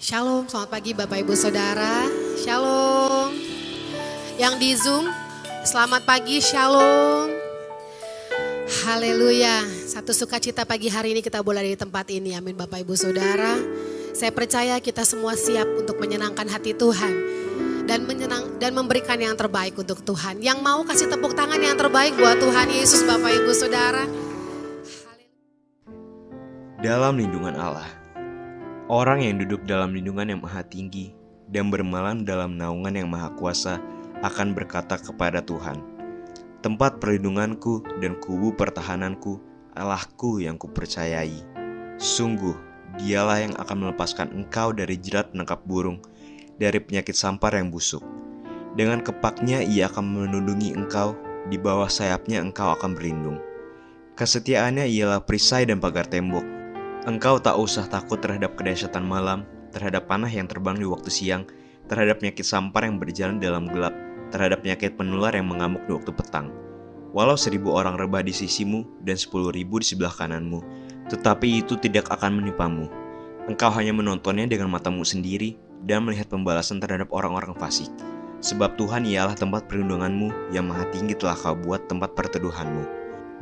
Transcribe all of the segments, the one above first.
Shalom, selamat pagi Bapak Ibu Saudara. Shalom. Yang di Zoom, selamat pagi, shalom. Haleluya. Satu sukacita pagi hari ini kita boleh di tempat ini. Amin Bapak Ibu Saudara. Saya percaya kita semua siap untuk menyenangkan hati Tuhan. Dan memberikan yang terbaik untuk Tuhan. Yang mau kasih tepuk tangan yang terbaik buat Tuhan Yesus Bapak Ibu Saudara. Dalam lindungan Allah. Orang yang duduk dalam lindungan yang maha tinggi dan bermalam dalam naungan yang maha kuasa akan berkata kepada Tuhan, tempat perlindunganku dan kubu pertahananku, Allahku yang kupercayai. Sungguh, dialah yang akan melepaskan engkau dari jerat penangkap burung, dari penyakit sampar yang busuk. Dengan kepaknya ia akan melindungi engkau, di bawah sayapnya engkau akan berlindung. Kesetiaannya ialah perisai dan pagar tembok. Engkau tak usah takut terhadap kedahsyatan malam, terhadap panah yang terbang di waktu siang, terhadap penyakit sampar yang berjalan dalam gelap, terhadap penyakit penular yang mengamuk di waktu petang. Walau 1.000 orang rebah di sisimu dan 10.000 di sebelah kananmu, tetapi itu tidak akan menimpamu. Engkau hanya menontonnya dengan matamu sendiri dan melihat pembalasan terhadap orang-orang fasik. Sebab Tuhan ialah tempat perlindunganmu yang maha tinggi telah kau buat tempat perteduhanmu.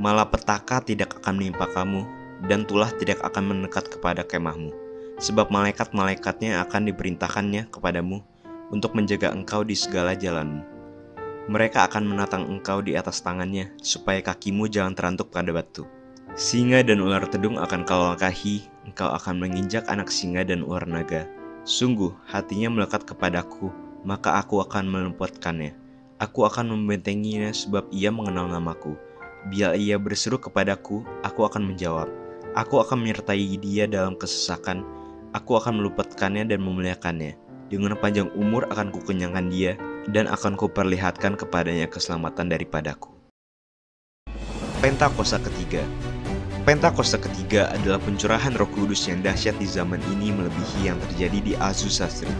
Malapetaka tidak akan menimpa kamu, dan tulah tidak akan mendekat kepada kemahmu. Sebab malaikat-malaikatnya akan diperintahkannya kepadamu untuk menjaga engkau di segala jalanmu. Mereka akan menatang engkau di atas tangannya, supaya kakimu jangan terantuk pada batu. Singa dan ular tedung akan kau langkahi, engkau akan menginjak anak singa dan ular naga. Sungguh, hatinya melekat kepadaku, maka aku akan meluputkannya. Aku akan membentenginya sebab ia mengenal namaku. Bila ia berseru kepadaku, aku akan menjawab. Aku akan menyertai dia dalam kesesakan, aku akan meluputkannya dan memuliakannya. Dengan panjang umur akan kukenyangkan dia, dan akan kuperlihatkan kepadanya keselamatan daripadaku. Pentakosta ketiga. Pentakosta ketiga adalah pencurahan Roh Kudus yang dahsyat di zaman ini melebihi yang terjadi di Azusa Street.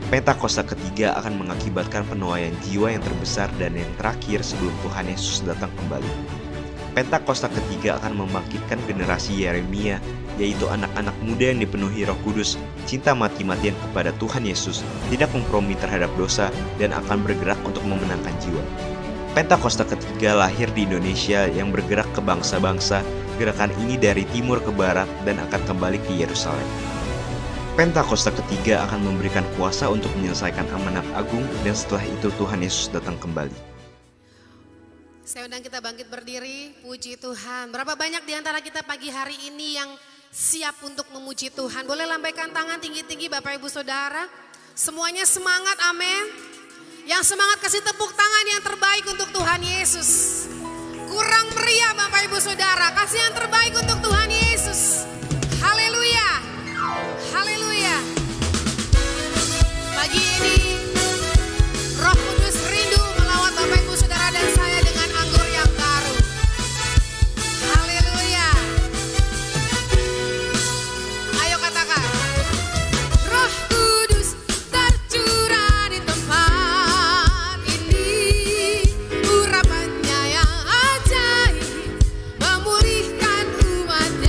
Pentakosta ketiga akan mengakibatkan penuaian jiwa yang terbesar dan yang terakhir sebelum Tuhan Yesus datang kembali. Pentakosta ketiga akan membangkitkan generasi Yeremia, yaitu anak-anak muda yang dipenuhi Roh Kudus, cinta mati-matian kepada Tuhan Yesus, tidak kompromi terhadap dosa, dan akan bergerak untuk memenangkan jiwa. Pentakosta ketiga lahir di Indonesia yang bergerak ke bangsa-bangsa. Gerakan ini dari timur ke barat dan akan kembali ke Yerusalem. Pentakosta ketiga akan memberikan kuasa untuk menyelesaikan amanat agung, dan setelah itu Tuhan Yesus datang kembali. Saya undang kita bangkit berdiri, puji Tuhan. Berapa banyak di antara kita pagi hari ini yang siap untuk memuji Tuhan? Boleh lambaikan tangan tinggi-tinggi Bapak Ibu Saudara. Semuanya semangat, amin. Yang semangat kasih tepuk tangan yang terbaik untuk Tuhan Yesus. Kurang meriah Bapak Ibu Saudara, kasih yang terbaik untuk Tuhan Yesus. Haleluya, haleluya. Pagi ini Roh Kudus rindu melawat Bapak Ibu Saudara dan saya dengan anggur yang baru. Haleluya. Ayo katakan. Roh Kudus tercurah di tempat ini. Urapannya yang ajaib memulihkan umatnya.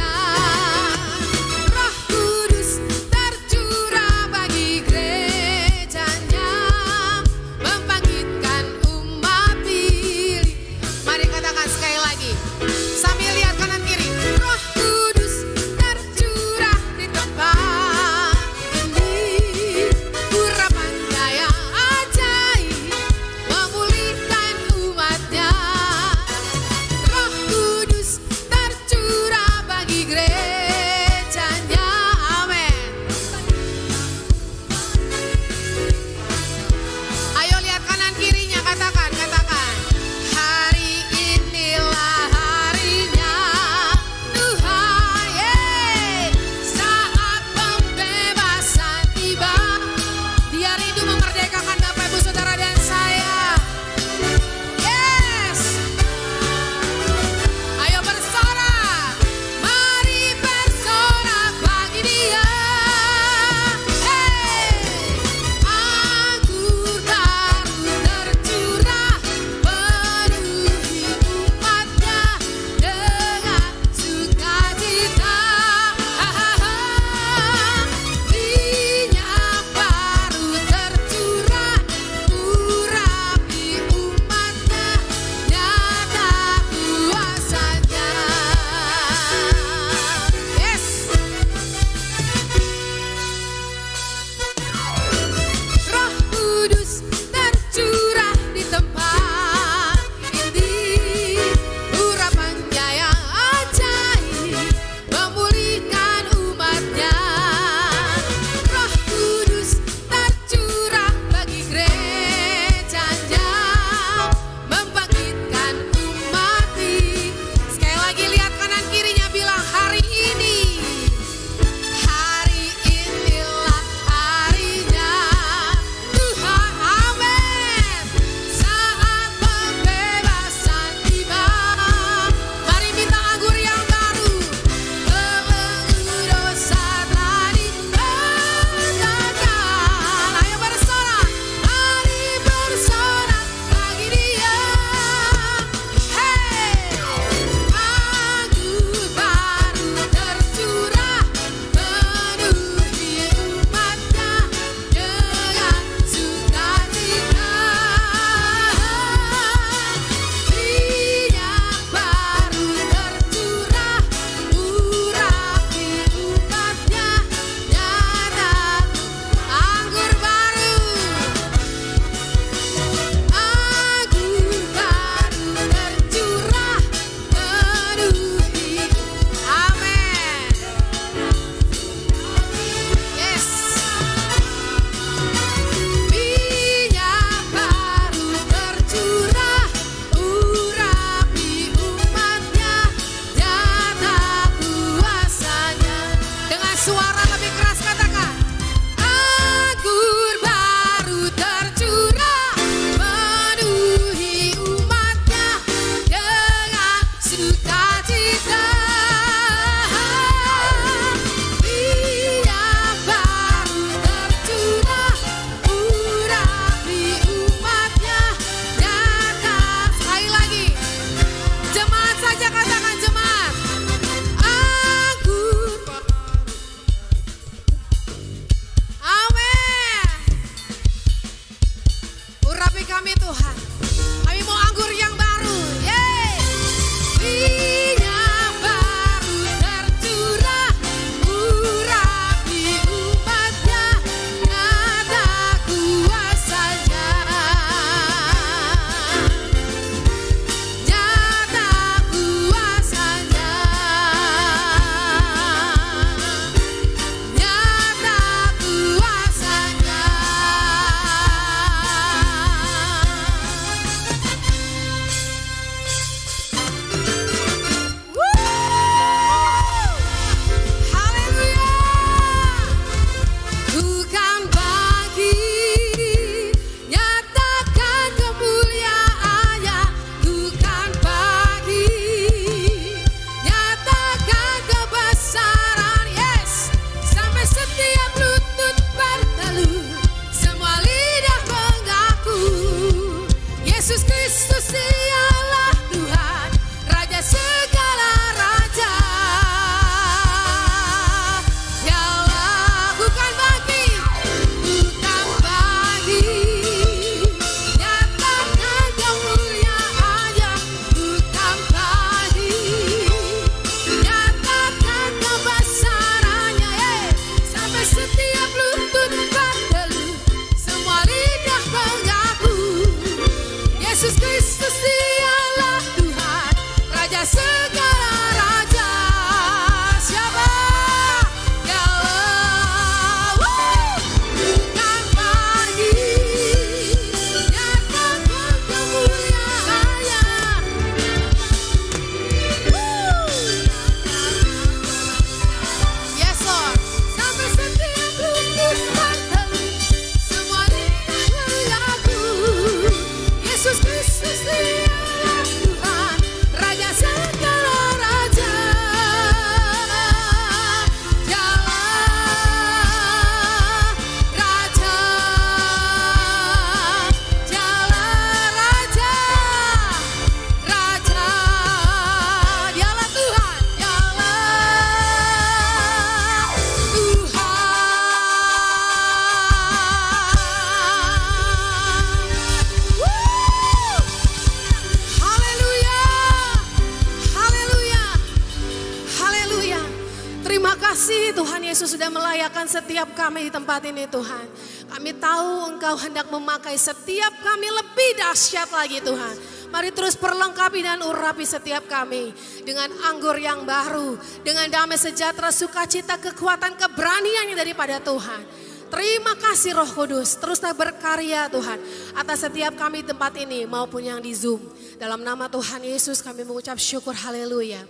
kasih Tuhan Yesus sudah melayakkan setiap kami di tempat ini Tuhan. Kami tahu Engkau hendak memakai setiap kami lebih dahsyat lagi Tuhan. Mari terus perlengkapi dan urapi setiap kami dengan anggur yang baru, dengan damai sejahtera, sukacita, kekuatan, keberanian yang daripada Tuhan. Terima kasih Roh Kudus, teruslah berkarya Tuhan atas setiap kami di tempat ini maupun yang di Zoom. Dalam nama Tuhan Yesus kami mengucap syukur, haleluya.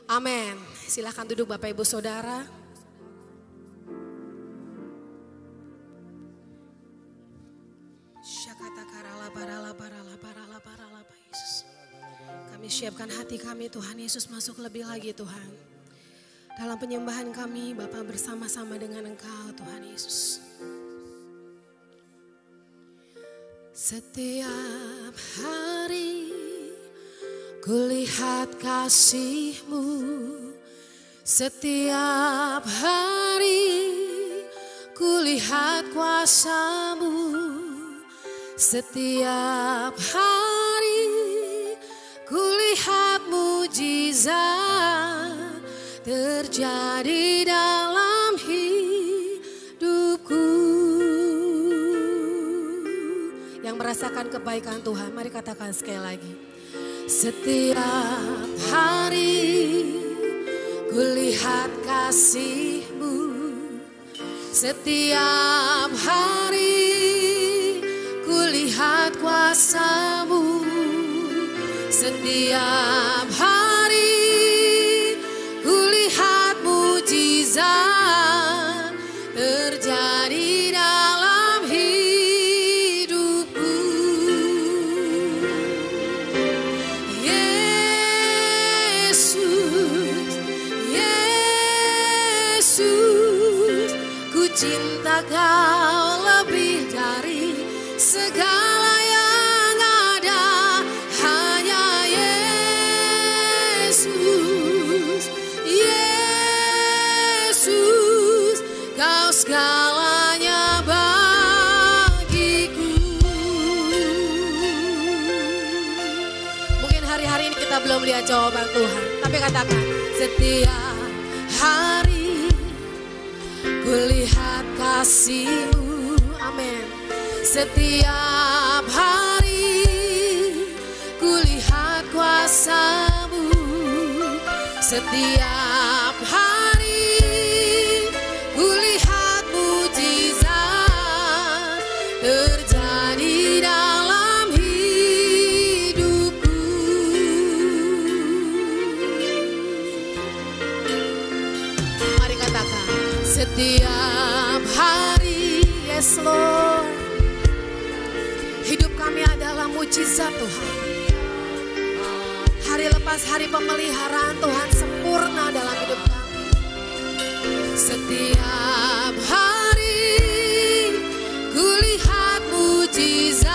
Amin. Silakan duduk Bapak Ibu Saudara. Yesus. Kami siapkan hati kami Tuhan Yesus masuk lebih lagi Tuhan. Dalam penyembahan kami Bapa bersama-sama dengan Engkau Tuhan Yesus. Setiap hari kulihat kasih-Mu, setiap hari kulihat kuasa-Mu, setiap hari kulihat mujizat terjadi dalam hidupku. Yang merasakan kebaikan Tuhan, mari katakan sekali lagi. Setiap hari kulihat kasih-Mu, setiap hari kulihat kuasa-Mu, setiap hari kulihat mujizat terjadi dalam hidupku. Yesus, Yesus, ku cinta Kau lebih dari segala yang ada. Hanya Yesus, Yesus, Kau segalanya bagiku. Mungkin hari-hari ini kita belum lihat jawaban Tuhan, tapi katakan setiap hari kulihat kasih-Mu, amin. Setiap hari kulihat kuasa-Mu, setiap hari kulihat mujizat terjadi dalam hidupku. Mari katakan setiap hari, yes Lord. Hidup kami adalah mujizat Tuhan. Hari lepas hari pemeliharaan Tuhan sempurna dalam hidup kami. Setiap hari kulihat mujizat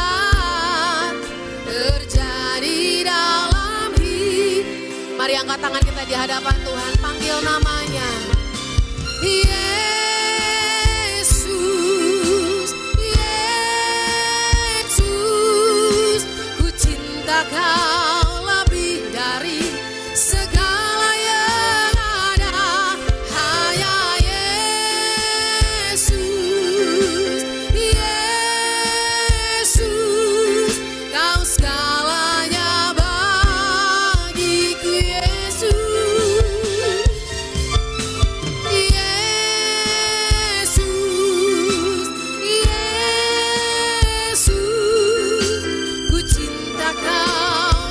terjadi dalam hidup. Mari angkat tangan kita di hadapan Tuhan, panggil namanya. Yesus, Yesus, ku cinta Kau lebih dari segala yang ada. Hanya Yesus, Yesus, Kau segalanya bagiku. Yesus, Yesus, Yesus, ku cinta Kau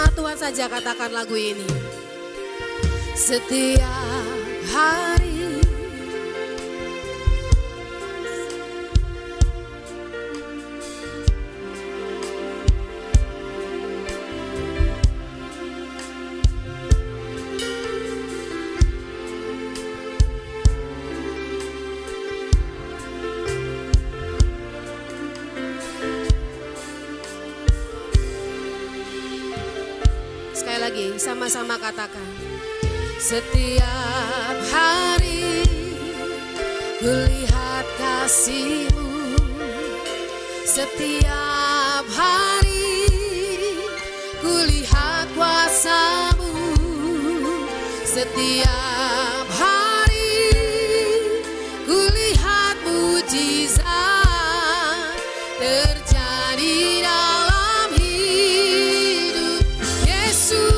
nama Tuhan saja katakan lagu ini. Setiap hari sekali lagi sama-sama katakan. Setiap hari kulihat kasih-Mu, setiap hari kulihat kuasa-Mu, setiap hari kulihat mujizat terjadi dalam hidup Yesus.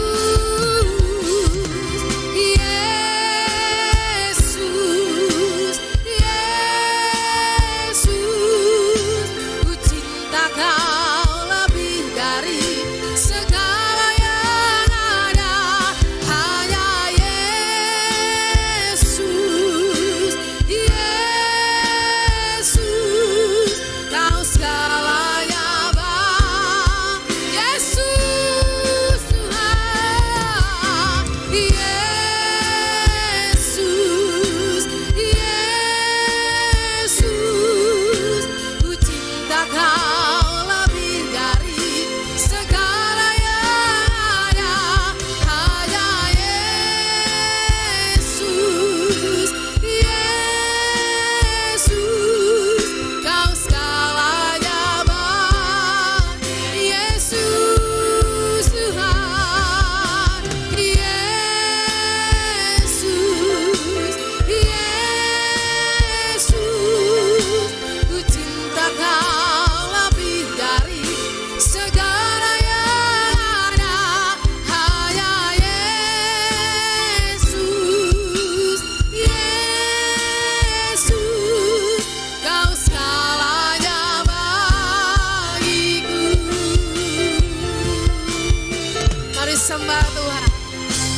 Sembah Tuhan,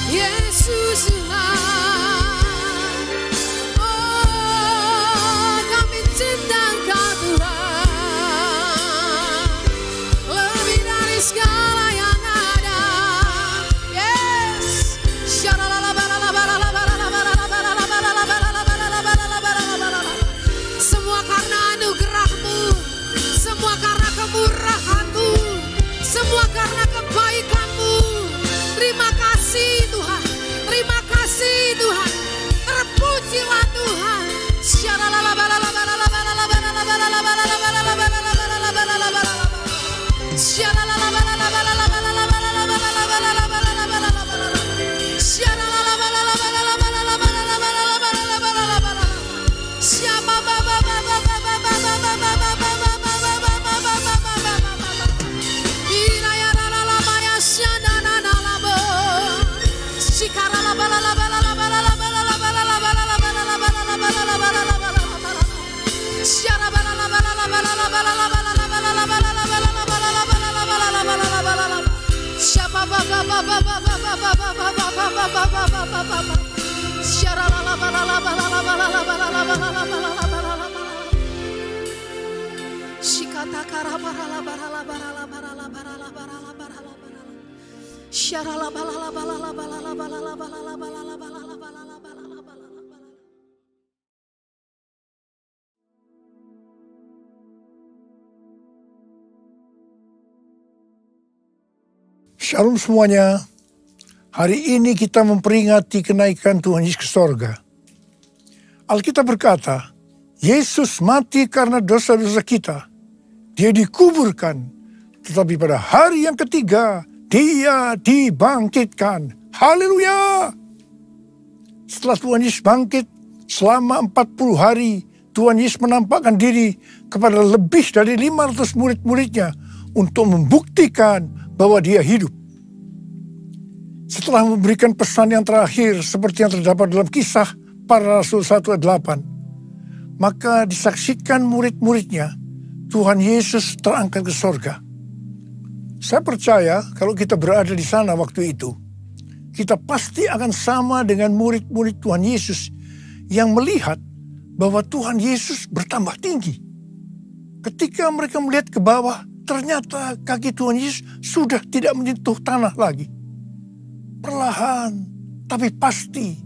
Yesus Tuhan. Oh, kami cinta Engkau Tuhan, lebih dari segala yang ada. Yes. Semua karena anugerah-Mu, semua karena kemurahan-Mu, semua karena kebaikan-Mu. Terima kasih Tuhan, terima kasih Tuhan, terpujilah Tuhan. Shalom semuanya. Hari ini kita memperingati kenaikan Tuhan Yesus ke sorga. Alkitab berkata, Yesus mati karena dosa-dosa kita. Dia dikuburkan, tetapi pada hari yang ketiga, Dia dibangkitkan. Haleluya! Setelah Tuhan Yesus bangkit, selama 40 hari, Tuhan Yesus menampakkan diri kepada lebih dari 500 murid-muridnya untuk membuktikan bahwa Dia hidup. Setelah memberikan pesan yang terakhir seperti yang terdapat dalam Kisah Para Rasul 1 ayat 8, maka disaksikan murid-muridnya Tuhan Yesus terangkat ke sorga. Saya percaya kalau kita berada di sana waktu itu, kita pasti akan sama dengan murid-murid Tuhan Yesus yang melihat bahwa Tuhan Yesus bertambah tinggi. Ketika mereka melihat ke bawah, ternyata kaki Tuhan Yesus sudah tidak menyentuh tanah lagi. Perlahan, tapi pasti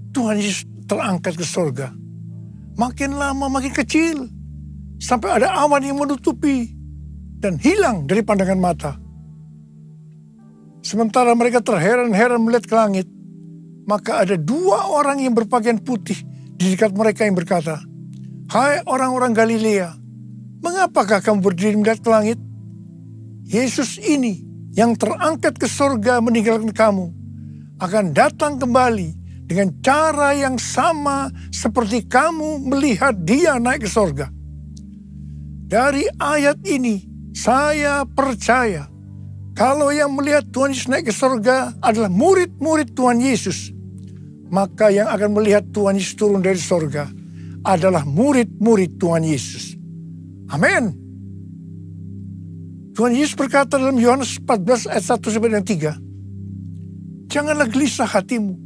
Tuhan Yesus terangkat ke surga. Makin lama makin kecil, sampai ada awan yang menutupi dan hilang dari pandangan mata. Sementara mereka terheran-heran melihat ke langit, maka ada dua orang yang berpakaian putih di dekat mereka yang berkata, "Hai orang-orang Galilea, mengapakah kamu berdiri melihat ke langit? Yesus ini yang terangkat ke surga meninggalkan kamu, akan datang kembali dengan cara yang sama seperti kamu melihat dia naik ke surga." Dari ayat ini, saya percaya kalau yang melihat Tuhan Yesus naik ke surga adalah murid-murid Tuhan Yesus, maka yang akan melihat Tuhan Yesus turun dari surga adalah murid-murid Tuhan Yesus. Amin. Tuhan Yesus berkata dalam Yohanes 14 ayat 1-3, "Janganlah gelisah hatimu,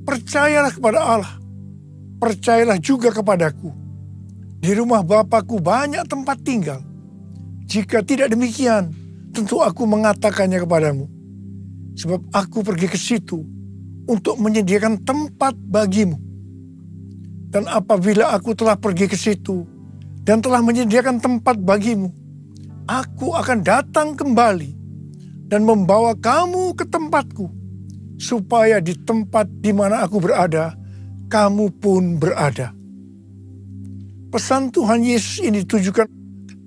percayalah kepada Allah, percayalah juga kepadaku. Di rumah Bapa-Ku banyak tempat tinggal. Jika tidak demikian, tentu aku mengatakannya kepadamu. Sebab aku pergi ke situ untuk menyediakan tempat bagimu. Dan apabila aku telah pergi ke situ dan telah menyediakan tempat bagimu, aku akan datang kembali dan membawa kamu ke tempatku, supaya di tempat di mana aku berada, kamu pun berada." Pesan Tuhan Yesus ini ditujukan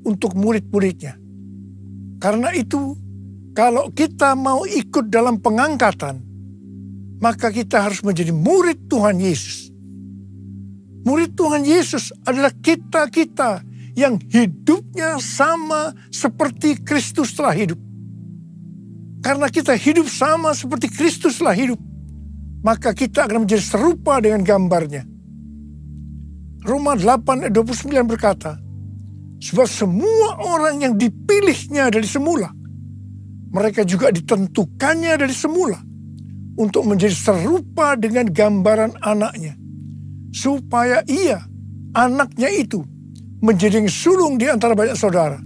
untuk murid-muridnya. Karena itu, kalau kita mau ikut dalam pengangkatan, maka kita harus menjadi murid Tuhan Yesus. Murid Tuhan Yesus adalah kita-kita yang hidupnya sama seperti Kristus telah hidup. Karena kita hidup sama seperti Kristus telah hidup, maka kita akan menjadi serupa dengan gambarnya. Roma 8 ayat 29 berkata, "Sebab semua orang yang dipilihnya dari semula, mereka juga ditentukannya dari semula untuk menjadi serupa dengan gambaran anaknya, supaya ia, anaknya itu, menjadi yang sulung di antara banyak saudara."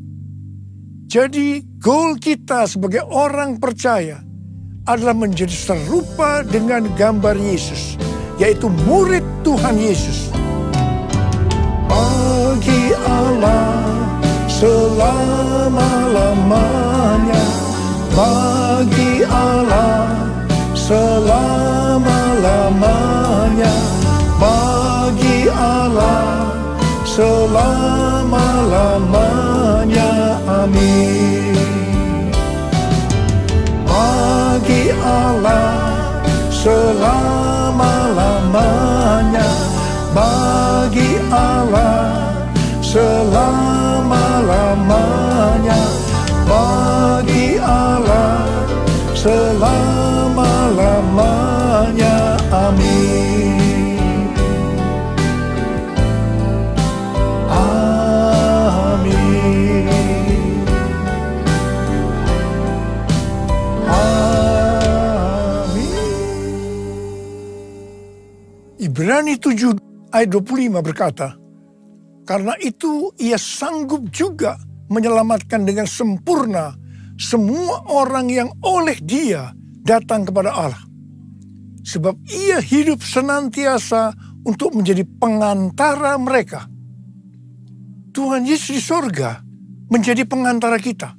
Jadi goal kita sebagai orang percaya adalah menjadi serupa dengan gambar Yesus, yaitu murid Tuhan Yesus. Bagi Allah selama-lamanya, bagi Allah selama-lamanya, bagi Allah selama-lamanya, amin. Bagi Allah selama-lamanya, bagi Allah selama-lamanya, bagi Allah selama-lamanya, amin. Amin. Amin. Ibrani 7 ayat 25 berkata, "Karena itu ia sanggup juga menyelamatkan dengan sempurna semua orang yang oleh dia datang kepada Allah. Sebab ia hidup senantiasa untuk menjadi pengantara mereka." Tuhan Yesus di sorga menjadi pengantara kita.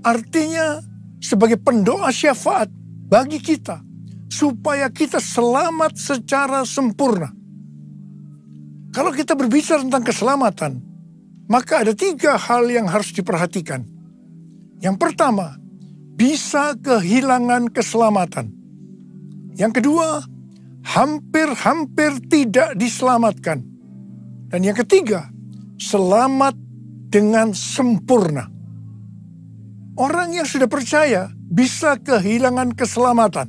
Artinya sebagai pendoa syafaat bagi kita, supaya kita selamat secara sempurna. Kalau kita berbicara tentang keselamatan, maka ada 3 hal yang harus diperhatikan. Yang pertama, bisa kehilangan keselamatan. Yang kedua, hampir-hampir tidak diselamatkan. Dan yang ketiga, selamat dengan sempurna. Orang yang sudah percaya bisa kehilangan keselamatan.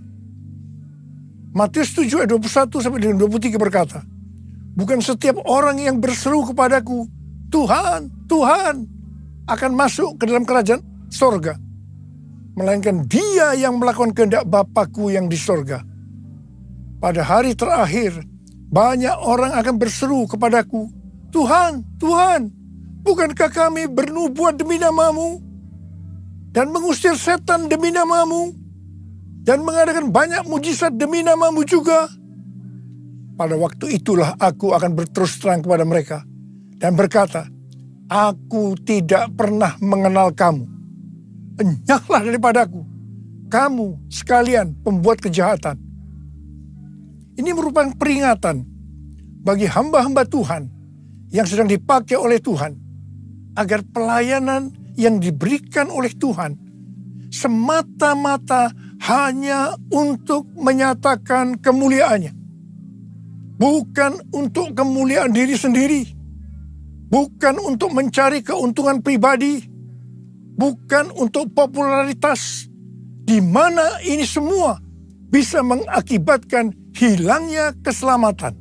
Matius 7 ayat 21-23 berkata, "Bukan setiap orang yang berseru kepadaku, 'Tuhan, Tuhan,' akan masuk ke dalam kerajaan sorga, melainkan Dia yang melakukan kehendak Bapa-Ku yang di sorga. Pada hari terakhir, banyak orang akan berseru kepadaku, Tuhan, Tuhan, bukankah kami bernubuat demi nama-Mu, dan mengusir setan demi nama-Mu, dan mengadakan banyak mujizat demi nama-Mu juga? Pada waktu itulah aku akan berterus terang kepada mereka, dan berkata, Aku tidak pernah mengenal kamu. Enyahlah daripadaku, kamu sekalian pembuat kejahatan. Ini merupakan peringatan bagi hamba-hamba Tuhan yang sedang dipakai oleh Tuhan, agar pelayanan yang diberikan oleh Tuhan semata-mata hanya untuk menyatakan kemuliaannya. Bukan untuk kemuliaan diri sendiri. Bukan untuk mencari keuntungan pribadi. Bukan untuk popularitas. Di mana ini semua bisa mengakibatkan hilangnya keselamatan.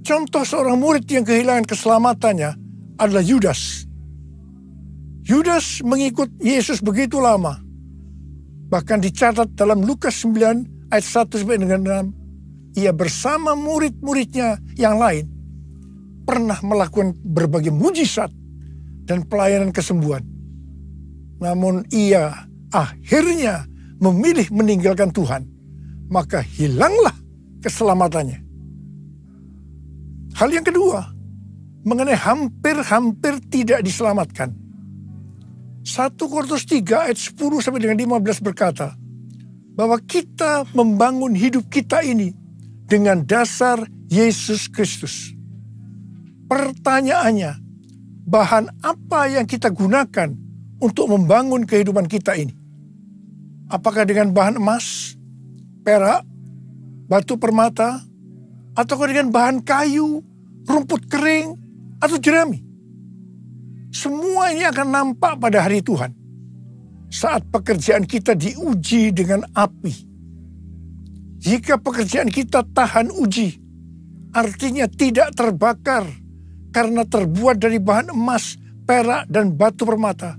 Contoh seorang murid yang kehilangan keselamatannya adalah Yudas. Yudas mengikut Yesus begitu lama. Bahkan dicatat dalam Lukas 9 ayat 1 sampai dengan 6. Ia bersama murid-muridnya yang lain pernah melakukan berbagai mujizat dan pelayanan kesembuhan. Namun ia akhirnya memilih meninggalkan Tuhan. Maka hilanglah keselamatannya. Hal yang kedua, mengenai hampir-hampir tidak diselamatkan. 1 Korintus 3 ayat 10 sampai dengan 15 berkata, bahwa kita membangun hidup kita ini dengan dasar Yesus Kristus. Pertanyaannya, bahan apa yang kita gunakan untuk membangun kehidupan kita ini? Apakah dengan bahan emas, perak, batu permata, atau dengan bahan kayu, rumput kering, atau jerami? Semua ini akan nampak pada hari Tuhan, saat pekerjaan kita diuji dengan api. Jika pekerjaan kita tahan uji, artinya tidak terbakar karena terbuat dari bahan emas, perak, dan batu permata,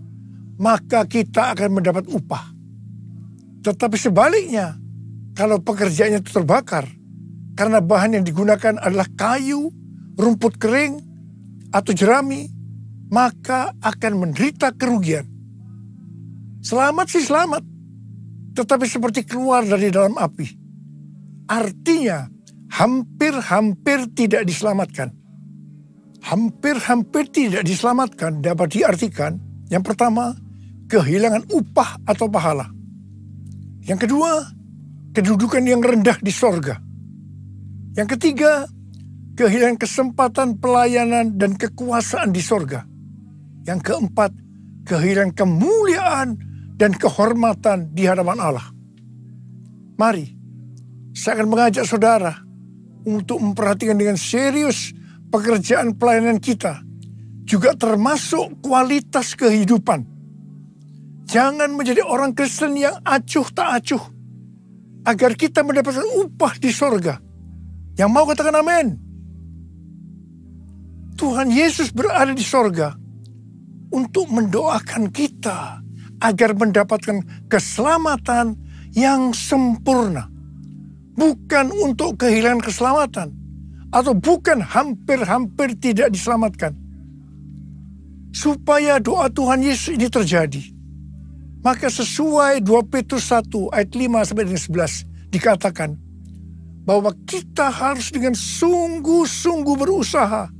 maka kita akan mendapat upah. Tetapi sebaliknya, kalau pekerjaannya itu terbakar, karena bahan yang digunakan adalah kayu, rumput kering, atau jerami, maka akan menderita kerugian. Selamat sih selamat, tetapi seperti keluar dari dalam api. Artinya, hampir-hampir tidak diselamatkan. Hampir-hampir tidak diselamatkan dapat diartikan, yang pertama, kehilangan upah atau pahala. Yang kedua, kedudukan yang rendah di sorga. Yang ketiga, kehilangan kesempatan pelayanan dan kekuasaan di sorga. Yang keempat, kehilangan kemuliaan dan kehormatan di hadapan Allah. Mari, saya akan mengajak saudara untuk memperhatikan dengan serius pekerjaan pelayanan kita, juga termasuk kualitas kehidupan. Jangan menjadi orang Kristen yang acuh tak acuh, agar kita mendapatkan upah di sorga. Yang mau katakan amin. Tuhan Yesus berada di sorga untuk mendoakan kita agar mendapatkan keselamatan yang sempurna. Bukan untuk kehilangan keselamatan, atau bukan hampir-hampir tidak diselamatkan. Supaya doa Tuhan Yesus ini terjadi, maka sesuai 2 Petrus 1 ayat 5 sampai dengan 11 dikatakan bahwa kita harus dengan sungguh-sungguh berusaha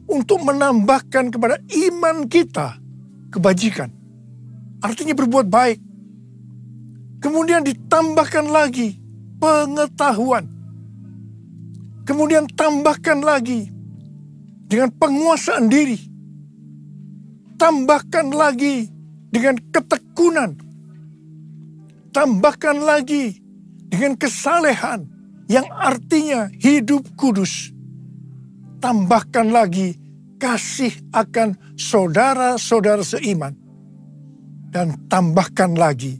untuk menambahkan kepada iman kita kebajikan. Artinya berbuat baik. Kemudian ditambahkan lagi pengetahuan. Kemudian tambahkan lagi dengan penguasaan diri. Tambahkan lagi dengan ketekunan. Tambahkan lagi dengan kesalehan yang artinya hidup kudus. Tambahkan lagi kasih akan saudara-saudara seiman. Dan tambahkan lagi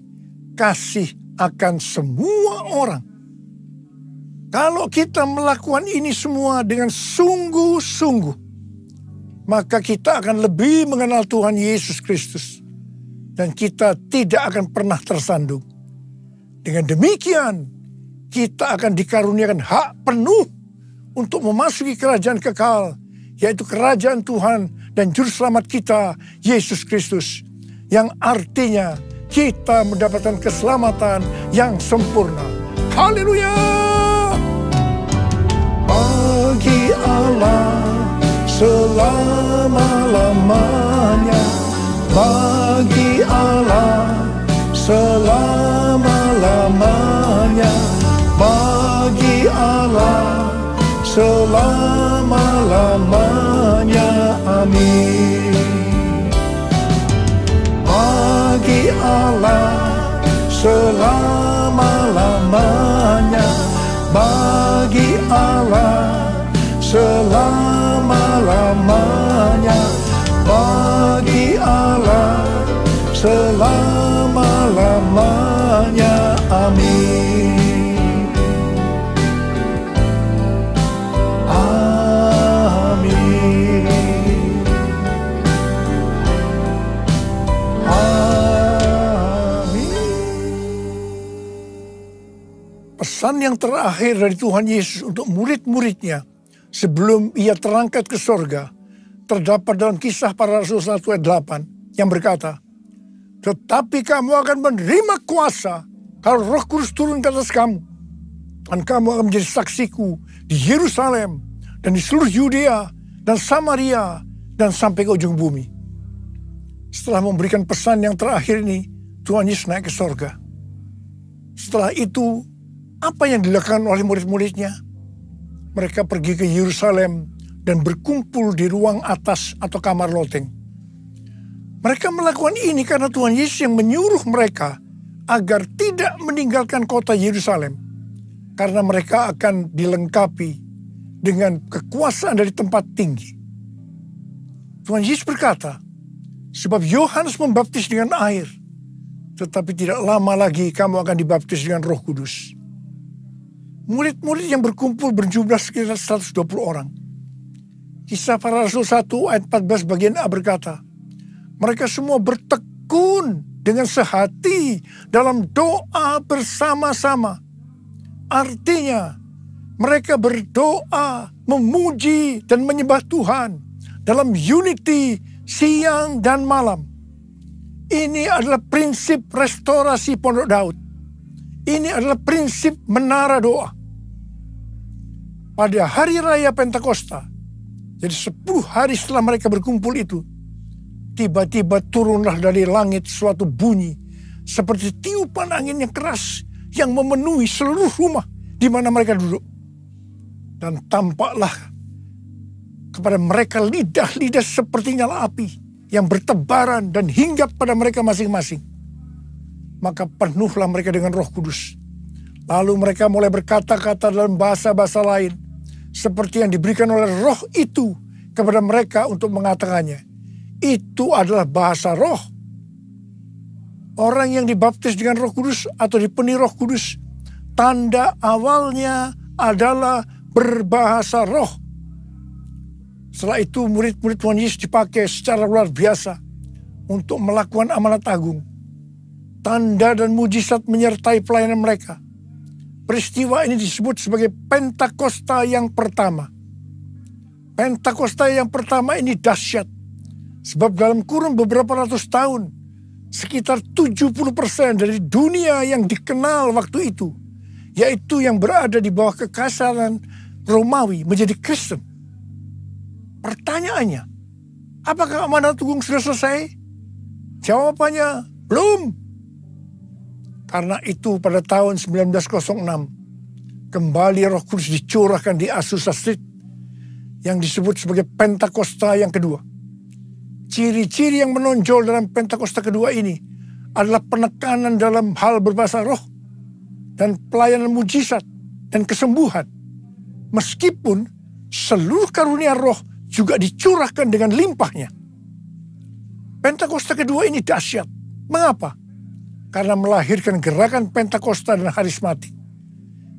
kasih akan semua orang. Kalau kita melakukan ini semua dengan sungguh-sungguh, maka kita akan lebih mengenal Tuhan Yesus Kristus. dan kita tidak akan pernah tersandung. Dengan demikian, kita akan dikaruniakan hak penuh untuk memasuki kerajaan kekal, yaitu kerajaan Tuhan dan Juru Selamat kita, Yesus Kristus, yang artinya kita mendapatkan keselamatan yang sempurna. Haleluya! Bagi Allah selama-lamanya, bagi Allah selama-lamanya, bagi Allah selama-lamanya. Amin. Bagi Allah selama-lamanya, bagi Allah selama-lamanya, bagi Allah selama-lamanya. Amin. Amin. Amin. Pesan yang terakhir dari Tuhan Yesus untuk murid-muridnya sebelum ia terangkat ke sorga terdapat dalam Kisah Para Rasul 1 ayat 8 yang berkata, tetapi kamu akan menerima kuasa kalau Roh Kudus turun ke atas kamu, dan kamu akan menjadi saksiku di Yerusalem dan di seluruh Yudea dan Samaria dan sampai ke ujung bumi. Setelah memberikan pesan yang terakhir ini, Tuhan Yesus naik ke sorga. Setelah itu, apa yang dilakukan oleh murid-muridnya? Mereka pergi ke Yerusalem dan berkumpul di ruang atas atau kamar loteng. Mereka melakukan ini karena Tuhan Yesus yang menyuruh mereka agar tidak meninggalkan kota Yerusalem, karena mereka akan dilengkapi dengan kekuasaan dari tempat tinggi. Tuhan Yesus berkata, sebab Yohanes membaptis dengan air, tetapi tidak lama lagi kamu akan dibaptis dengan Roh Kudus. Murid-murid yang berkumpul berjumlah sekitar 120 orang. Kisah Para Rasul 1 ayat 14 bagian A berkata, mereka semua bertekun dengan sehati dalam doa bersama-sama. Artinya, mereka berdoa, memuji dan menyembah Tuhan dalam unity siang dan malam. Ini adalah prinsip restorasi Pondok Daud. Ini adalah prinsip menara doa. Pada hari raya Pentakosta, jadi 10 hari setelah mereka berkumpul itu, tiba-tiba turunlah dari langit suatu bunyi seperti tiupan angin yang keras yang memenuhi seluruh rumah di mana mereka duduk. Dan tampaklah kepada mereka lidah-lidah seperti nyala api yang bertebaran dan hinggap pada mereka masing-masing. Maka penuhlah mereka dengan Roh Kudus. Lalu mereka mulai berkata-kata dalam bahasa-bahasa lain seperti yang diberikan oleh Roh itu kepada mereka untuk mengatakannya. Itu adalah bahasa roh. Orang yang dibaptis dengan Roh Kudus atau dipenuhi Roh Kudus, tanda awalnya adalah berbahasa roh. Setelah itu murid-murid Tuhan Yesus dipakai secara luar biasa untuk melakukan amanat agung. Tanda dan mujizat menyertai pelayanan mereka. Peristiwa ini disebut sebagai Pentakosta yang pertama. Pentakosta yang pertama ini dahsyat. Sebab dalam kurun beberapa ratus tahun, sekitar 70% dari dunia yang dikenal waktu itu, yaitu yang berada di bawah kekaisaran Romawi, menjadi Kristen. Pertanyaannya, apakah amanat agung sudah selesai? Jawabannya, belum. Karena itu pada tahun 1906, kembali Roh Kudus dicurahkan di Azusa Street, yang disebut sebagai Pentakosta yang kedua. Ciri-ciri yang menonjol dalam Pentakosta kedua ini adalah penekanan dalam hal berbahasa roh dan pelayanan mujizat dan kesembuhan. Meskipun seluruh karunia roh juga dicurahkan dengan limpahnya. Pentakosta kedua ini dahsyat. Mengapa? Karena melahirkan gerakan Pentakosta dan karismatik.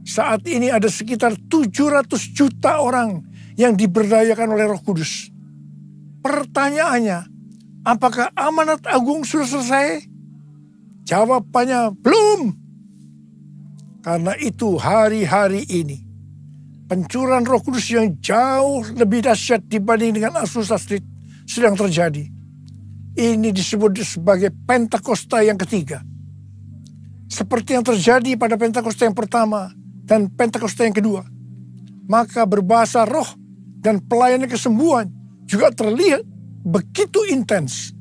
Saat ini ada sekitar 700 juta orang yang diberdayakan oleh Roh Kudus. Pertanyaannya, apakah amanat agung sudah selesai? Jawabannya belum. Karena itu hari-hari ini pencurahan Roh Kudus yang jauh lebih dahsyat dibanding dengan Azusa Street sedang terjadi. Ini disebut sebagai Pentakosta yang ketiga. Seperti yang terjadi pada Pentakosta yang pertama dan Pentakosta yang kedua. Maka berbahasa roh dan pelayanan kesembuhan juga terlihat begitu intens.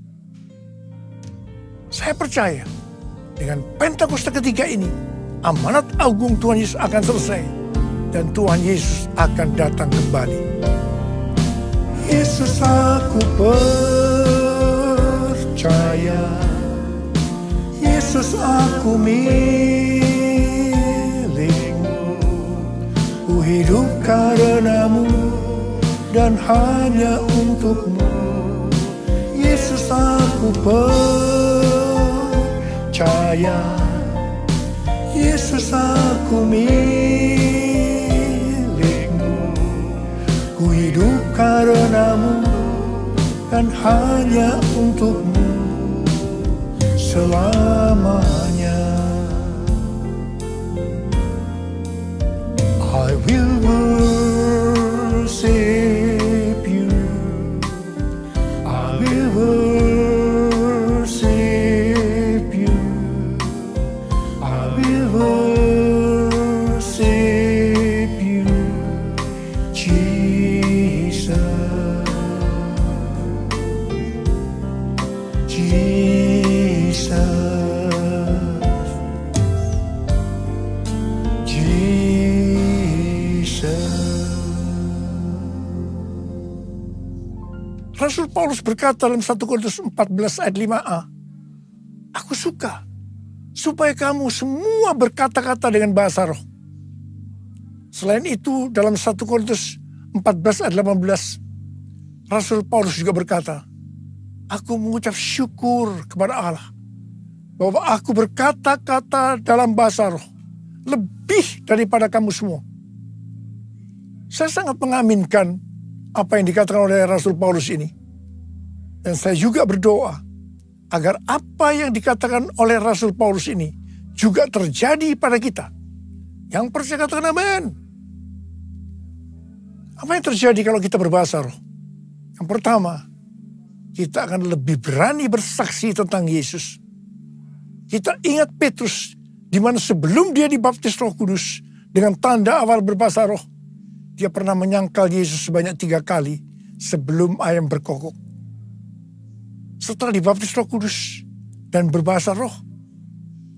Saya percaya dengan Pentakosta ketiga ini, amanat agung Tuhan Yesus akan selesai. Dan Tuhan Yesus akan datang kembali. Yesus, aku percaya. Yesus, aku milikmu. Ku hidup karenamu dan hanya untukmu. Yesus, aku percaya. Yesus, aku milikmu. Ku hidup karenamu dan hanya untukmu selamanya. I will worship you. I will worship you. I will worship you, Jesus. Jesus. Rasul Paulus berkata dalam 1 Korintus 14 ayat 5a, aku suka supaya kamu semua berkata-kata dengan bahasa roh. Selain itu dalam 1 Korintus 14 ayat 18, Rasul Paulus juga berkata, aku mengucap syukur kepada Allah bahwa aku berkata-kata dalam bahasa roh lebih daripada kamu semua. Saya sangat mengaminkan apa yang dikatakan oleh Rasul Paulus ini. Dan saya juga berdoa agar apa yang dikatakan oleh Rasul Paulus ini juga terjadi pada kita. Yang percaya katakan amin. Apa yang terjadi kalau kita berbahasa roh? Yang pertama, kita akan lebih berani bersaksi tentang Yesus. Kita ingat Petrus, di mana sebelum dia dibaptis Roh Kudus dengan tanda awal berbahasa roh, dia pernah menyangkal Yesus sebanyak 3 kali sebelum ayam berkokok. Setelah dibaptis Roh Kudus dan berbahasa roh,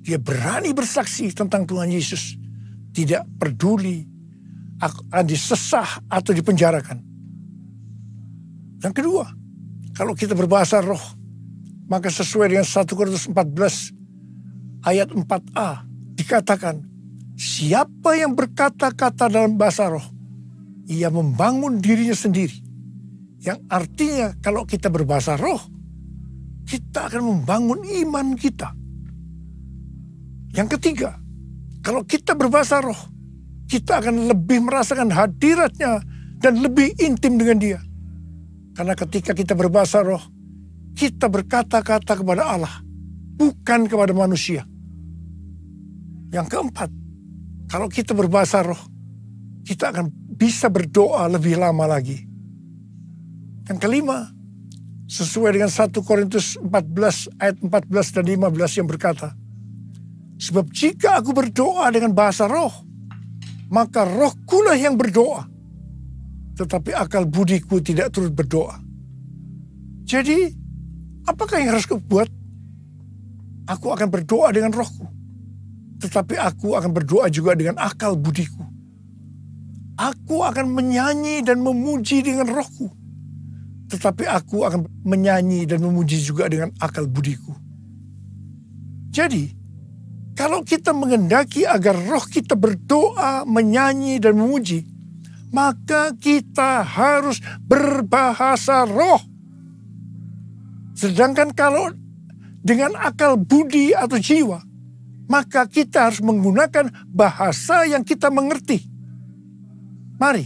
dia berani bersaksi tentang Tuhan Yesus. Tidak peduli akan disesah atau dipenjarakan. Yang kedua, kalau kita berbahasa roh, maka sesuai dengan 1 Korintus 14 ayat 4a dikatakan, siapa yang berkata-kata dalam bahasa roh, ia membangun dirinya sendiri. Yang artinya kalau kita berbahasa roh, kita akan membangun iman kita. Yang ketiga, kalau kita berbahasa roh, kita akan lebih merasakan hadiratnya dan lebih intim dengan dia. Karena ketika kita berbahasa roh, kita berkata-kata kepada Allah, bukan kepada manusia. Yang keempat, kalau kita berbahasa roh, kita akan bisa berdoa lebih lama lagi. Yang kelima, sesuai dengan 1 Korintus 14 ayat 14 dan 15 yang berkata, sebab jika aku berdoa dengan bahasa roh, maka rohkulah yang berdoa, tetapi akal budiku tidak turut berdoa. Jadi, apakah yang harus aku buat? Aku akan berdoa dengan rohku, tetapi aku akan berdoa juga dengan akal budiku. Aku akan menyanyi dan memuji dengan rohku, tetapi aku akan menyanyi dan memuji juga dengan akal budiku. Jadi, kalau kita menghendaki agar roh kita berdoa, menyanyi, dan memuji, maka kita harus berbahasa roh. Sedangkan kalau dengan akal budi atau jiwa, maka kita harus menggunakan bahasa yang kita mengerti. Mari,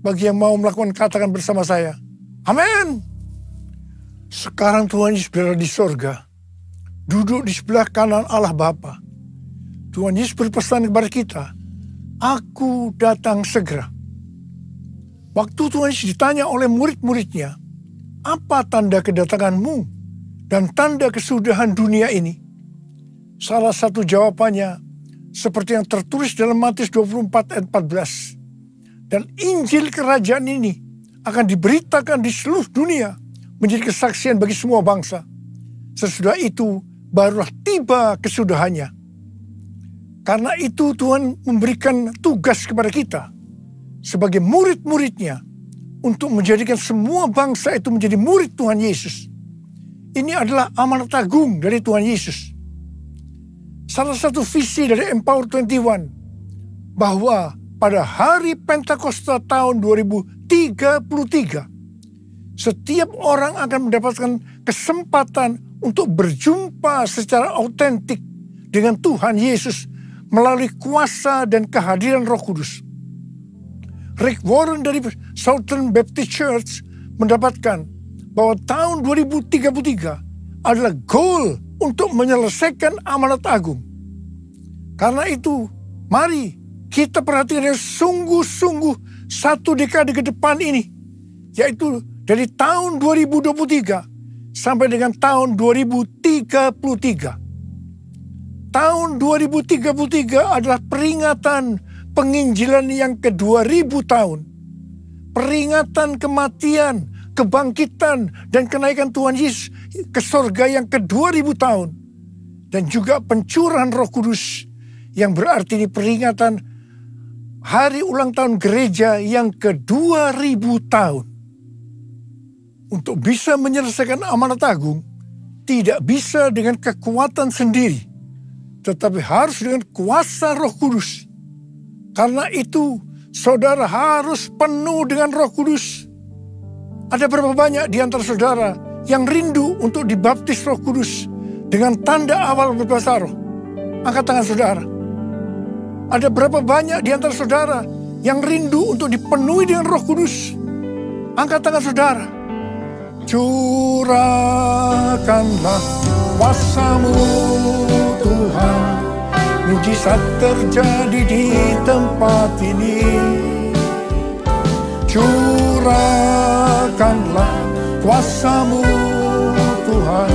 bagi yang mau melakukan katakan bersama saya, amin. Sekarang Tuhan Yesus berada di sorga, duduk di sebelah kanan Allah Bapa. Tuhan Yesus berpesan kepada kita, "Aku datang segera." Waktu Tuhan Yesus ditanya oleh murid-muridnya, "Apa tanda kedatanganmu dan tanda kesudahan dunia ini?" Salah satu jawabannya seperti yang tertulis dalam Matius 24 ayat 14. "Dan Injil kerajaan ini akan diberitakan di seluruh dunia menjadi kesaksian bagi semua bangsa. Sesudah itu barulah tiba kesudahannya." Karena itu Tuhan memberikan tugas kepada kita sebagai murid-muridnya untuk menjadikan semua bangsa itu menjadi murid Tuhan Yesus. Ini adalah amanat agung dari Tuhan Yesus. Salah satu visi dari Empower 21 bahwa pada hari Pentakosta tahun 2033 setiap orang akan mendapatkan kesempatan untuk berjumpa secara autentik dengan Tuhan Yesus melalui kuasa dan kehadiran Roh Kudus. Rick Warren dari Southern Baptist Church mendapatkan bahwa tahun 2033 adalah goal untuk menyelesaikan amanat agung. Karena itu, mari kita perhatikan yang sungguh-sungguh satu dekade ke depan ini, yaitu dari tahun 2023 sampai dengan tahun 2033. Tahun 2033 adalah peringatan penginjilan yang ke-2000 tahun. Peringatan kematian, kebangkitan, dan kenaikan Tuhan Yesus ke sorga yang ke-2000 tahun. Dan juga pencurahan Roh Kudus yang berarti ini peringatan hari ulang tahun gereja yang ke-2000 tahun. Untuk bisa menyelesaikan amanat agung, tidak bisa dengan kekuatan sendiri, tetapi harus dengan kuasa Roh Kudus. Karena itu, saudara harus penuh dengan Roh Kudus. Ada berapa banyak di antara saudara yang rindu untuk dibaptis Roh Kudus dengan tanda awal berbahasa roh? Angkat tangan saudara. Ada berapa banyak di antara saudara yang rindu untuk dipenuhi dengan Roh Kudus? Angkat tangan saudara. Curahkanlah kuasa-Mu Tuhan, mujizat terjadi di tempat ini. Curahkanlah kuasa-Mu Tuhan,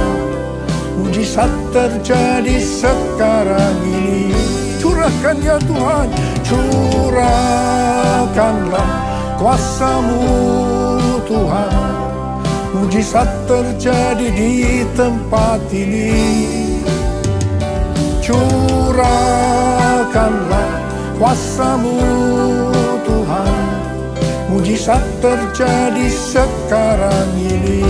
mujizat terjadi sekarang ini. Curahkan ya Tuhan, curahkanlah kuasa-Mu Tuhan, mujizat terjadi di tempat ini. Curahkanlah kuasa-Mu Tuhan, mujizat terjadi sekarang ini.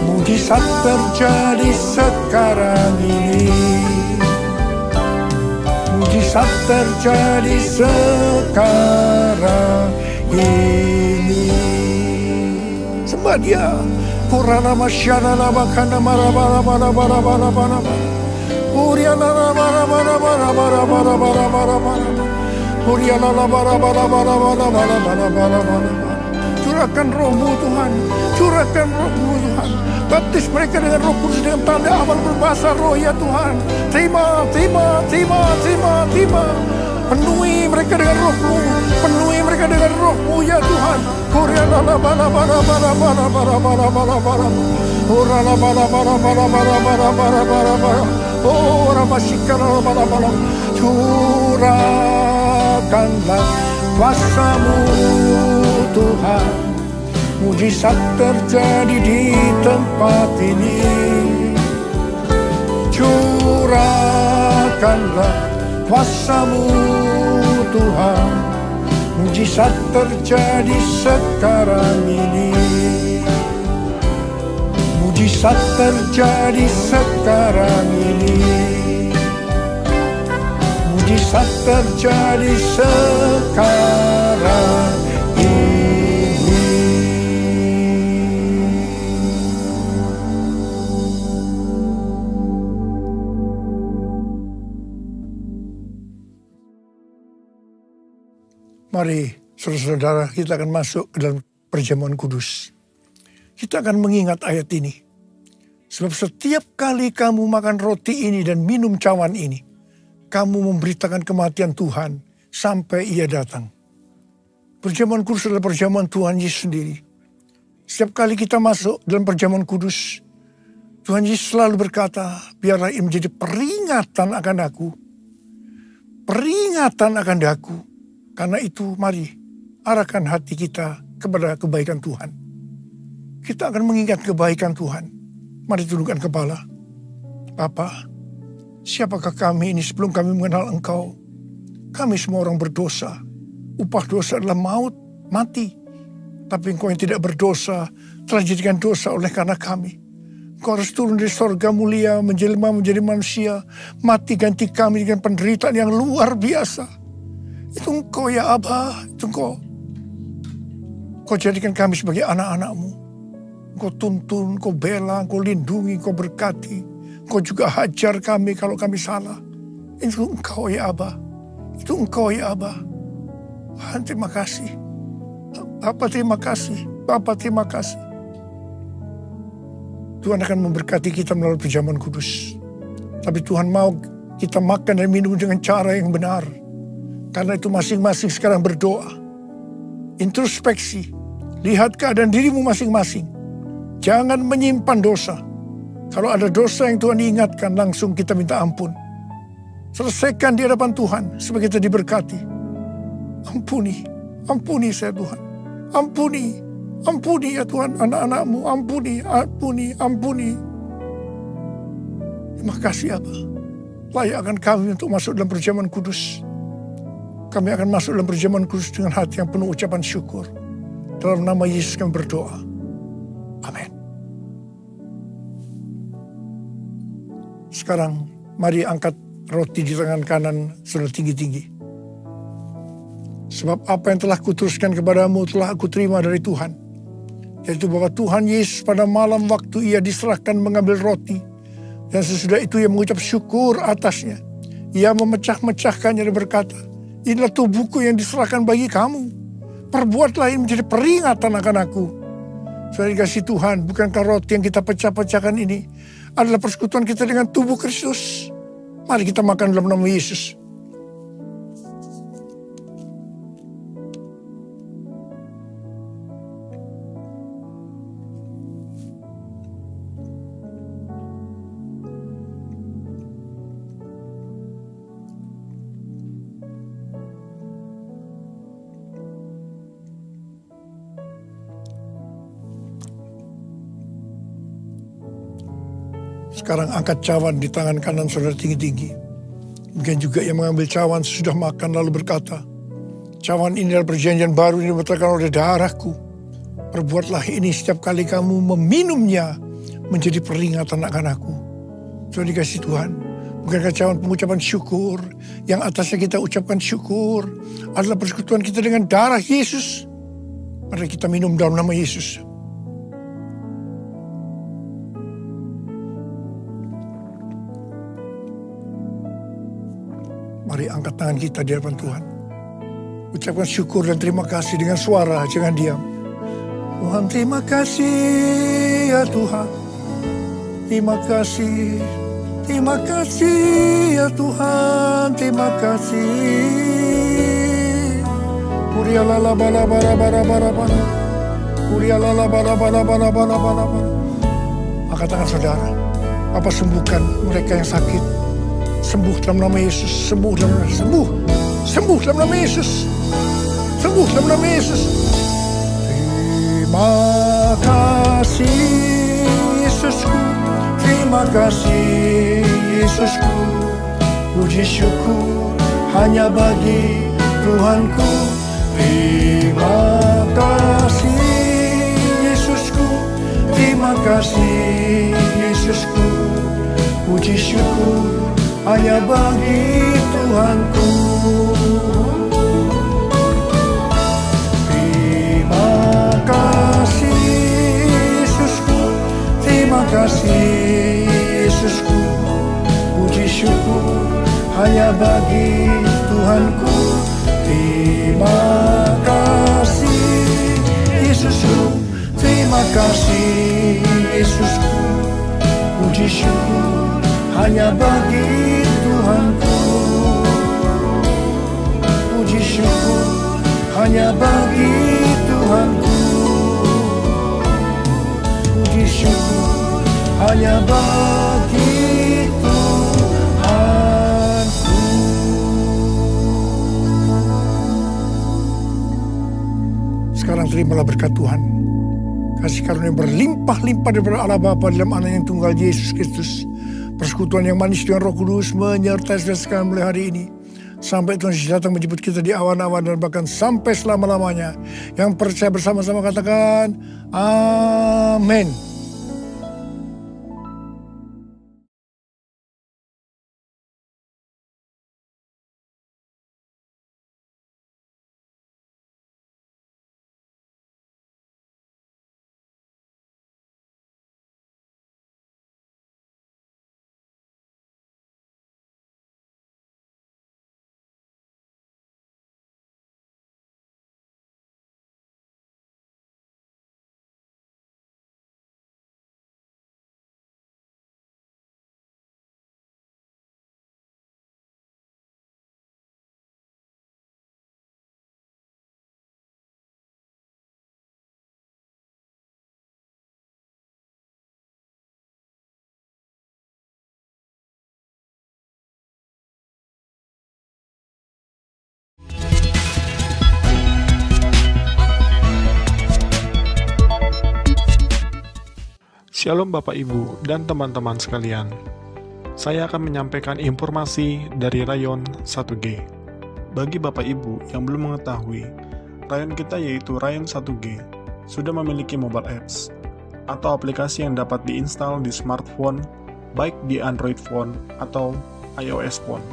Mujizat terjadi sekarang ini. Mujizat terjadi sekarang ini. Sembah Dia. Purana masyana labakana marabara bara bara bara bara bara. Puriana bara bara bara bara bara bara bara bara. Puriana bara bara bara bara bara bara bara bara. Curahkan Roh-Mu Tuhan, curahkan Roh-Mu Tuhan. Baptis mereka dengan Roh Kudus dengan tanda awal berbahasa roh ya Tuhan. Terima, terima, terima, terima, terima. Penuhi mereka dengan Roh-Mu, penuhi mereka dengan Roh-Mu ya Tuhan. Puriana bara bara bara bara bara bara bara bara. Purana bara bara bara bara bara bara bara bara. Oh, Ramasikana bara bara. Curahkanlah kuasa-Mu Tuhan, mujizat terjadi di tempat ini. Curahkanlah kuasa-Mu Tuhan, mujizat terjadi sekarang ini. Mujizat terjadi sekarang ini. Mujizat terjadi sekarang ini. Mari saudara-saudara, kita akan masuk ke dalam perjamuan kudus. Kita akan mengingat ayat ini. Sebab setiap kali kamu makan roti ini dan minum cawan ini, kamu memberitakan kematian Tuhan sampai ia datang. Perjamuan kudus adalah perjamuan Tuhan Yesus sendiri. Setiap kali kita masuk dalam perjamuan kudus, Tuhan Yesus selalu berkata, biarlah ini menjadi peringatan akan aku. Peringatan akan aku. Karena itu mari arahkan hati kita kepada kebaikan Tuhan. Kita akan mengingat kebaikan Tuhan. Mari tundukkan kepala. Bapa, siapakah kami ini sebelum kami mengenal Engkau? Kami semua orang berdosa. Upah dosa adalah maut, mati. Tapi Engkau yang tidak berdosa telah dijadikan dosa oleh karena kami. Engkau harus turun dari sorga mulia, menjelma menjadi manusia, mati ganti kami dengan penderitaan yang luar biasa. Itu Engkau ya Abah, itu Engkau. Engkau jadikan kami sebagai anak-anak-Mu. Engkau tuntun, Engkau bela, Engkau lindungi, Engkau berkati. Engkau juga hajar kami kalau kami salah. Itu Engkau ya Abah. Itu Engkau ya Abah. Tuhan terima kasih. Bapa terima kasih. Bapa terima kasih. Tuhan akan memberkati kita melalui perjamuan kudus. Tapi Tuhan mau kita makan dan minum dengan cara yang benar. Karena itu masing-masing sekarang berdoa. Introspeksi. Lihat keadaan dirimu masing-masing. Jangan menyimpan dosa. Kalau ada dosa yang Tuhan ingatkan, langsung kita minta ampun. Selesaikan di hadapan Tuhan supaya kita diberkati. Ampuni, ampuni saya Tuhan. Ampuni, ampuni ya Tuhan anak-anak-Mu. Ampuni, ampuni, ampuni. Terima kasih Abah. Layakkan kami untuk masuk dalam perjamuan kudus. Kami akan masuk dalam perjamuan kudus dengan hati yang penuh ucapan syukur. Dalam nama Yesus kami berdoa. Amin. Sekarang mari angkat roti di tangan kanan saudara tinggi-tinggi. Sebab apa yang telah kuteruskan kepadamu telah aku terima dari Tuhan. Yaitu bahwa Tuhan Yesus pada malam waktu ia diserahkan mengambil roti. Dan sesudah itu ia mengucap syukur atasnya. Ia memecah-mecahkannya dan berkata, inilah tubuhku yang diserahkan bagi kamu. Perbuatlah ini menjadi peringatan akan aku. Saudara dikasih Tuhan, bukankah roti yang kita pecah-pecahkan ini adalah persekutuan kita dengan tubuh Kristus? Mari kita makan dalam nama Yesus. Sekarang angkat cawan di tangan kanan saudara tinggi-tinggi. Mungkin juga yang mengambil cawan sesudah makan lalu berkata, cawan ini adalah perjanjian baru yang dibatalkan oleh darahku. Perbuatlah ini setiap kali kamu meminumnya menjadi peringatan akan aku. Saudara dikasih Tuhan, bukankah cawan pengucapan syukur yang atasnya kita ucapkan syukur adalah persekutuan kita dengan darah Yesus. Mari kita minum dalam nama Yesus. Mari angkat tangan kita di hadapan Tuhan. Ucapkan syukur dan terima kasih dengan suara, jangan diam. Tuhan terima kasih ya Tuhan. Terima kasih. Terima kasih ya Tuhan. Terima kasih. Kurialala bala bala bala bala bala. Kurialala bala bala bala bala bala bala. Angkat tangan saudara. Bapak sembuhkan mereka yang sakit. Sembuh dalam nama Yesus, sembuh dalam nama Yesus, sembuh dalam nama Yesus, sembuh dalam nama Yesus. Terima kasih Yesusku, terima kasih Yesusku, puji syukur hanya bagi Tuhanku. Terima kasih Yesusku, terima kasih Yesusku, puji syukur hanya bagi Tuhanku. Terima kasih Yesusku, terima kasih Yesusku, puji syukur hanya bagi Tuhanku. Terima kasih Yesusku, terima kasih Yesusku, hanya bagi Tuhanku. Puji syukur hanya bagi Tuhanku. Puji syukur hanya bagi Tuhanku. Sekarang terimalah berkat Tuhan. Kasih karunia berlimpah-limpah daripada Allah Bapa dalam Anak yang tunggal Yesus Kristus. Persekutuan yang manis dengan Roh Kudus menyertai saudara sekalian mulai hari ini. Sampai Tuhan Yesus datang menjemput kita di awan-awan dan bahkan sampai selama-lamanya. Yang percaya bersama-sama katakan, amin. Shalom Bapak Ibu dan teman-teman sekalian. Saya akan menyampaikan informasi dari rayon 1G. Bagi Bapak Ibu yang belum mengetahui, rayon kita yaitu rayon 1G sudah memiliki mobile apps atau aplikasi yang dapat diinstal di smartphone, baik di Android phone atau iOS phone.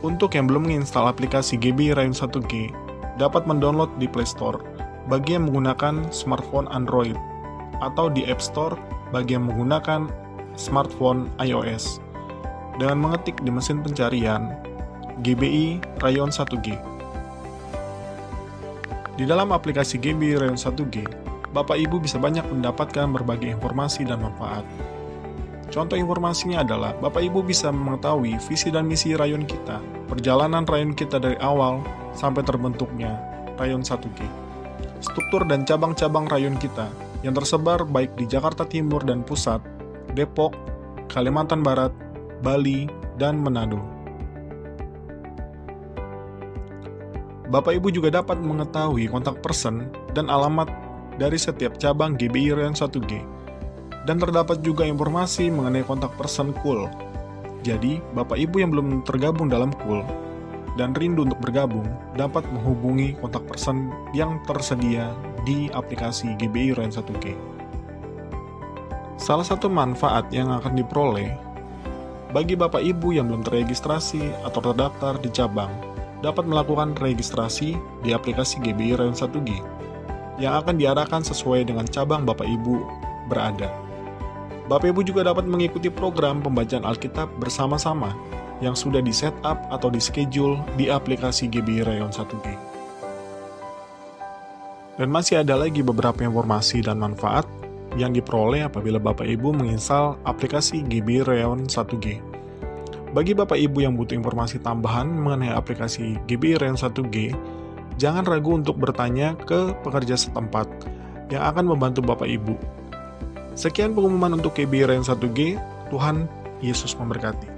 Untuk yang belum menginstal aplikasi GB Rayon 1G, dapat mendownload di Play Store bagi yang menggunakan smartphone Android atau di App Store bagi yang menggunakan smartphone iOS dengan mengetik di mesin pencarian GBI Rayon 1G. Di dalam aplikasi GBI Rayon 1G, Bapak Ibu bisa banyak mendapatkan berbagai informasi dan manfaat. Contoh informasinya adalah Bapak Ibu bisa mengetahui visi dan misi rayon kita, perjalanan rayon kita dari awal sampai terbentuknya Rayon 1G, struktur dan cabang-cabang rayon kita yang tersebar baik di Jakarta Timur dan Pusat, Depok, Kalimantan Barat, Bali, dan Manado. Bapak Ibu juga dapat mengetahui kontak person dan alamat dari setiap cabang GBI Rayon 1G, dan terdapat juga informasi mengenai kontak person KUL. Jadi, Bapak Ibu yang belum tergabung dalam KUL dan rindu untuk bergabung, dapat menghubungi kontak person yang tersedia di aplikasi GBI Rayon 1G. Salah satu manfaat yang akan diperoleh bagi Bapak Ibu yang belum terregistrasi atau terdaftar di cabang, dapat melakukan registrasi di aplikasi GBI Rayon 1G yang akan diarahkan sesuai dengan cabang Bapak Ibu berada. Bapak Ibu juga dapat mengikuti program pembacaan Alkitab bersama-sama yang sudah di-setup atau di-schedule di aplikasi GBI Rayon 1G. Dan masih ada lagi beberapa informasi dan manfaat yang diperoleh apabila Bapak Ibu menginstal aplikasi GBI Rayon 1G. Bagi Bapak Ibu yang butuh informasi tambahan mengenai aplikasi GBI Rayon 1G, jangan ragu untuk bertanya ke pekerja setempat yang akan membantu Bapak Ibu. Sekian pengumuman untuk GBI Rayon 1G, Tuhan Yesus memberkati.